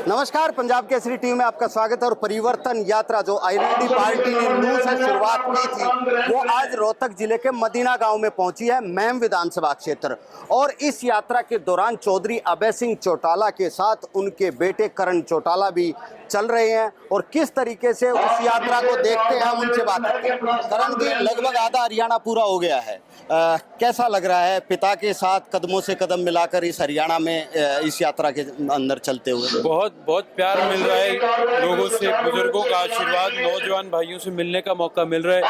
नमस्कार, पंजाब केसरी टीवी में आपका स्वागत है। और परिवर्तन यात्रा जो आईएनएलडी पार्टी ने नू से शुरुआत की थी वो आज रोहतक जिले के मदीना गांव में पहुंची है, मैम विधानसभा क्षेत्र। और इस यात्रा के दौरान चौधरी अभय सिंह चौटाला के साथ उनके बेटे करण चौटाला भी चल रहे हैं। और किस तरीके से उस यात्रा को देखते हैं हम उनसे बात करते हैं। करण जी, लगभग आधा हरियाणा पूरा हो गया है, कैसा लग रहा है पिता के साथ कदमों से कदम मिलाकर इस हरियाणा में इस यात्रा के अंदर चलते हुए? बहुत प्यार मिल रहा है लोगों से, बुजुर्गों का आशीर्वाद, नौजवान भाइयों से मिलने का मौका मिल रहा है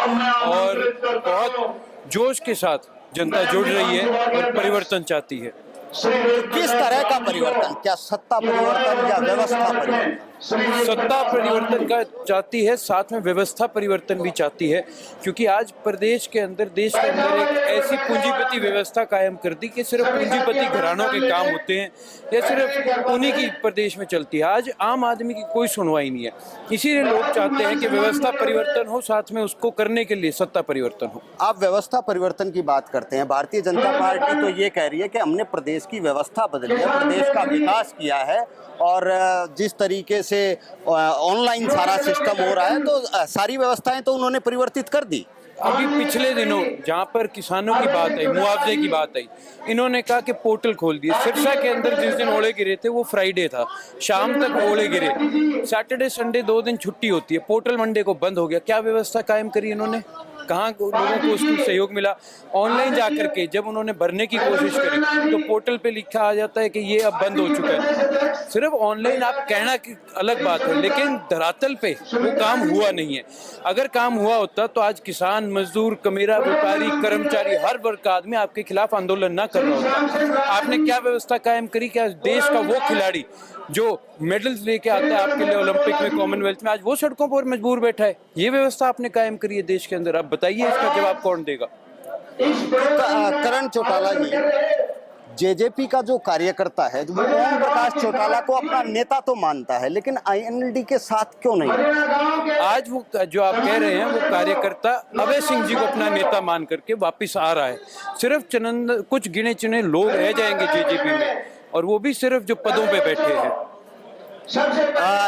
और बहुत जोश के साथ जनता जुड़ रही है और परिवर्तन चाहती है। किस तरह का परिवर्तन? क्या सत्ता परिवर्तन या व्यवस्था परिवर्तन? सत्ता परिवर्तन का चाहती है, साथ में व्यवस्था परिवर्तन भी चाहती है, क्योंकि आज प्रदेश के अंदर, देश के अंदर एक ऐसी पूंजीपति व्यवस्था कायम कर दी कि सिर्फ पूंजीपति घरानों के काम होते हैं या सिर्फ उन्हीं की प्रदेश में चलती है। आज आम आदमी की कोई सुनवाई नहीं है, इसीलिए लोग चाहते हैं कि व्यवस्था परिवर्तन हो, साथ में उसको करने के लिए सत्ता परिवर्तन हो। आप व्यवस्था परिवर्तन की बात करते हैं, भारतीय जनता पार्टी तो ये कह रही है कि हमने प्रदेश की व्यवस्था बदली है, प्रदेश का विकास किया है और जिस तरीके से ऑनलाइन सारा सिस्टम हो रहा है तो सारी व्यवस्थाएं तो उन्होंने परिवर्तित कर दी। अभी पिछले दिनों जहाँ पर किसानों की बात आई, मुआवजे की बात आई, इन्होंने कहा कि पोर्टल खोल दिए। सिरसा के अंदर जिस दिन ओले गिरे थे वो फ्राइडे था, शाम तक ओले गिरे, सैटरडे संडे 2 दिन छुट्टी होती है, पोर्टल मंडे को बंद हो गया। क्या व्यवस्था कायम करी इन्होंने? कहाँ लोगों को उसमें सहयोग मिला? ऑनलाइन जाकर के जब उन्होंने भरने की कोशिश करी तो पोर्टल पे लिखा आ जाता है कि ये अब बंद हो चुका है। सिर्फ ऑनलाइन आप कहना की अलग बात है, लेकिन धरातल पे वो काम हुआ नहीं है। अगर काम हुआ होता तो आज किसान, मजदूर, कमेरा, व्यापारी, कर्मचारी, हर वर्ग का आदमी आपके खिलाफ आंदोलन ना कर रहा होता। आपने क्या व्यवस्था कायम करी कि आज देश का वो खिलाड़ी जो मेडल्स लेके आता है आपके लिए ओलंपिक में, कॉमनवेल्थ में, आज वो सड़कों पर मजबूर बैठा है। ये व्यवस्था आपने कायम करी है देश के अंदर। आप बताइए, इसका जवाब कौन देगा? करण चौटाला जी, जेजेपी का जो कार्यकर्ता है वो ओम प्रकाश चौटाला को अपना नेता तो मानता है, लेकिन आईएनएलडी के साथ क्यों नहीं? आज वो जो आप कह रहे हैं वो कार्यकर्ता अभय सिंह जी को अपना नेता मान करके वापिस आ रहा है। सिर्फ कुछ गिने चुने लोग रह जाएंगे जेजेपी में, और वो भी सिर्फ जो पदों पे बैठे हैं।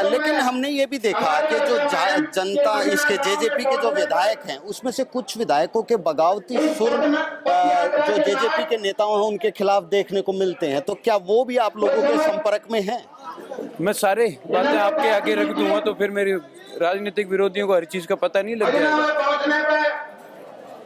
लेकिन हमने ये भी देखा कि जो जनता, इसके जेजेपी के जो विधायक हैं उसमें से कुछ विधायकों के बगावती सुर जो जेजेपी के नेताओं हैं उनके खिलाफ देखने को मिलते हैं, तो क्या वो भी आप लोगों के संपर्क में हैं? मैं सारे बातें आपके आगे रख दूंगा तो फिर मेरे राजनीतिक विरोधियों को हर चीज का पता नहीं लग जाएगा।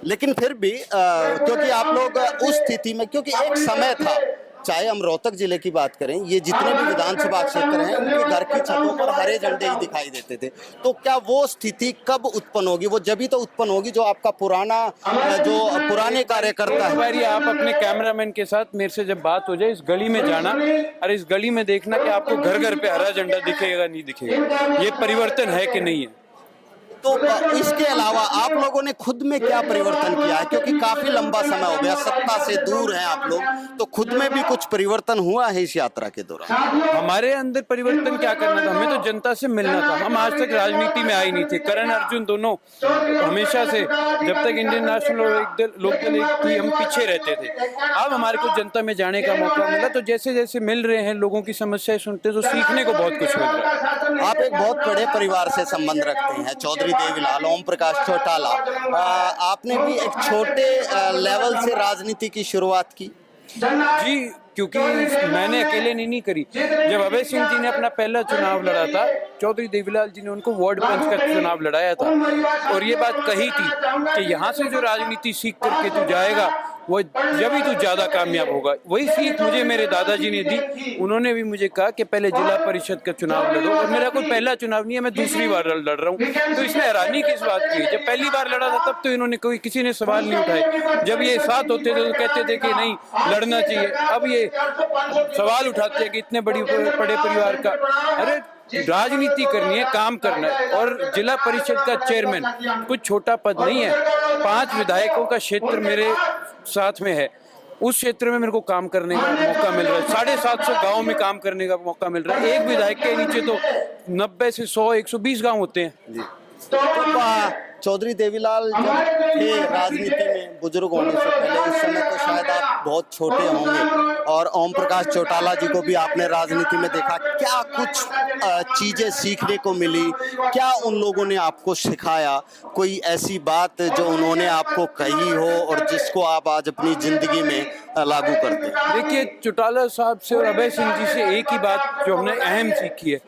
लेकिन फिर भी क्योंकि आप लोग उस स्थिति में, क्योंकि एक समय था, चाहे हम रोहतक जिले की बात करें, ये जितने भी विधानसभा क्षेत्र हैं उनके घर की छतों पर हरे झंडे ही दिखाई देते थे। तो क्या वो स्थिति कब उत्पन्न होगी? वो जब ही तो उत्पन्न होगी जो आपका पुराने कार्यकर्ता है। आप अपने कैमरामैन के साथ मेरे से जब बात हो जाए, इस गली में जाना और इस गली में देखना कि आपको घर घर पे हरा झंडा दिखेगा नहीं दिखेगा, ये परिवर्तन है कि नहीं है। तो इसके अलावा आप लोगों ने खुद में क्या परिवर्तन किया है? क्योंकि काफी लंबा समय हो गया, सत्ता से दूर हैं आप लोग, तो खुद में भी कुछ परिवर्तन हुआ है इस यात्रा के दौरान? हमारे अंदर परिवर्तन क्या करना था? हमें तो जनता से मिलना था। हम आज तक राजनीति में आए नहीं थे। करण अर्जुन दोनों हमेशा से, जब तक इंडियन नेशनल लोकदल थी, हम पीछे रहते थे। अब हमारे को जनता में जाने का मौका मिला, तो जैसे जैसे मिल रहे हैं, लोगों की समस्याएं सुनते तो सीखने को बहुत कुछ मिल रहा है। आप एक बहुत बड़े परिवार से संबंध रखते हैं, चौधरी देवीलाल, ओम प्रकाश चौटाला। आपने भी एक छोटे लेवल से राजनीति की शुरुआत की जी, क्योंकि मैंने अकेले नहीं करी। जब अभय सिंह जी ने अपना पहला चुनाव लड़ा था, चौधरी देवीलाल जी ने उनको वार्ड पंच का चुनाव लड़ाया था और ये बात कही थी कि यहाँ से जो राजनीति सीख करके तू जाएगा वो जब ही तू ज्यादा कामयाब होगा। वही सीख मुझे मेरे दादाजी ने दी। उन्होंने भी मुझे कहा कि पहले जिला परिषद का चुनाव लड़ो, और मेरा कोई पहला चुनाव नहीं है, मैं दूसरी बार लड़ रहा हूँ। तो इसमें हैरानी किस बात की? जब पहली बार लड़ा था तब तो इन्होंने किसी ने सवाल नहीं उठाए। जब ये साथ होते थे तो कहते थे कि नहीं लड़ना चाहिए। अब ये सवाल उठाते हैं कि इतने बड़े परिवार का, अरे राजनीति करनी है, काम करना है। और जिला परिषद का चेयरमैन कुछ छोटा पद नहीं है। 5 विधायकों का क्षेत्र मेरे साथ में है, उस क्षेत्र में मेरे को काम करने का मौका मिल रहा है। 750 गाँव में काम करने का मौका मिल रहा है। एक विधायक के नीचे तो 90 से 100 120 गाँव होते हैं जी। तो चौधरी देवीलाल जब थे राजनीति में बुजुर्ग होने से पहले, उस समय तो शायद आप बहुत छोटे होंगे, और ओम प्रकाश चौटाला जी को भी आपने राजनीति में देखा, क्या कुछ चीजें सीखने को मिली, क्या उन लोगों ने आपको सिखाया, कोई ऐसी बात जो उन्होंने आपको कही हो और जिसको आप आज अपनी जिंदगी में लागू करते हैं? देखिए, चौटाला साहब से और अभय सिंह जी से एक ही बात जो हमने अहम सीखी है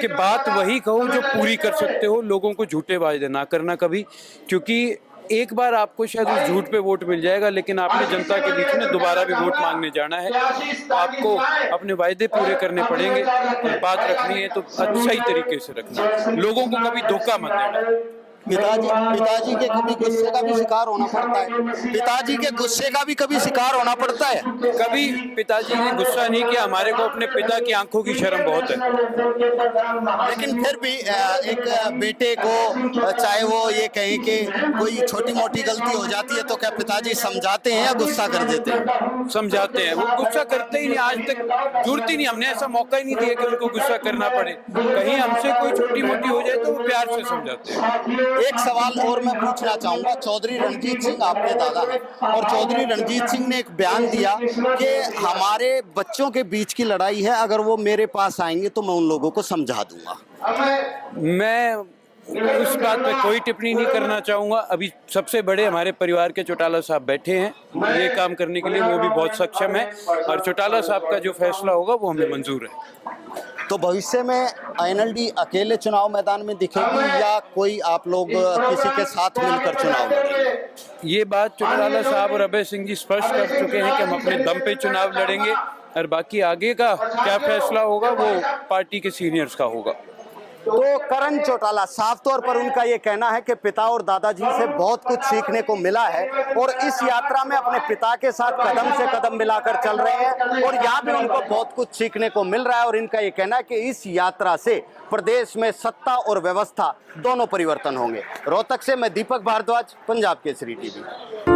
कि बात वही कहो जो पूरी कर सकते हो, लोगों को झूठे वायदे ना करना कभी, क्योंकि एक बार आपको शायद उस झूठ पे वोट मिल जाएगा, लेकिन आपने जनता के बीच में दोबारा भी वोट मांगने जाना है, आपको अपने वायदे पूरे करने पड़ेंगे और बात रखनी है तो अच्छी तरीके से रखना है, लोगों को कभी धोखा मत देना। पिताजी के कभी गुस्से का भी शिकार होना पड़ता है? पिताजी के गुस्से का भी कभी शिकार होना पड़ता है? कभी पिताजी ने गुस्सा नहीं किया, हमारे को अपने पिता की आंखों की शर्म बहुत है। लेकिन फिर भी एक बेटे को चाहे वो ये कहें कि कोई छोटी मोटी गलती हो जाती है तो क्या पिताजी समझाते हैं या गुस्सा कर देते हैं? समझाते हैं, वो गुस्सा करते ही नहीं, आज तक जरूरत ही नहीं, हमने ऐसा मौका ही नहीं दिया कि उनको गुस्सा करना पड़े, कहीं हमसे कोई छोटी मोटी हो जाए तो वो प्यार से समझाते हैं। एक सवाल और मैं पूछना चाहूंगा, चौधरी रणजीत सिंह आपके दादा हैं और चौधरी रणजीत सिंह ने एक बयान दिया कि हमारे बच्चों के बीच की लड़ाई है, अगर वो मेरे पास आएंगे तो मैं उन लोगों को समझा दूंगा। मैं उस बात पे कोई टिप्पणी नहीं करना चाहूंगा। अभी सबसे बड़े हमारे परिवार के चौटाला साहब बैठे हैं ये काम करने के लिए, वो भी बहुत सक्षम है और चौटाला साहब का जो फैसला होगा वो हमें मंजूर है। तो भविष्य में आईएनएलडी अकेले चुनाव मैदान में दिखेगी या कोई आप लोग किसी के साथ मिलकर चुनाव लड़ेंगे? ये बात चौटाला साहब और अभय सिंह जी स्पष्ट कर चुके हैं कि हम अपने दम पे चुनाव लड़ेंगे और बाकी आगे का क्या फैसला होगा वो पार्टी के सीनियर्स का होगा। तो करण चौटाला, साफ तौर पर उनका ये कहना है कि पिता और दादाजी से बहुत कुछ सीखने को मिला है और इस यात्रा में अपने पिता के साथ कदम से कदम मिलाकर चल रहे हैं और यहाँ भी उनको बहुत कुछ सीखने को मिल रहा है और इनका ये कहना है कि इस यात्रा से प्रदेश में सत्ता और व्यवस्था दोनों परिवर्तन होंगे। रोहतक से मैं दीपक भारद्वाज, पंजाब केसरी टीवी।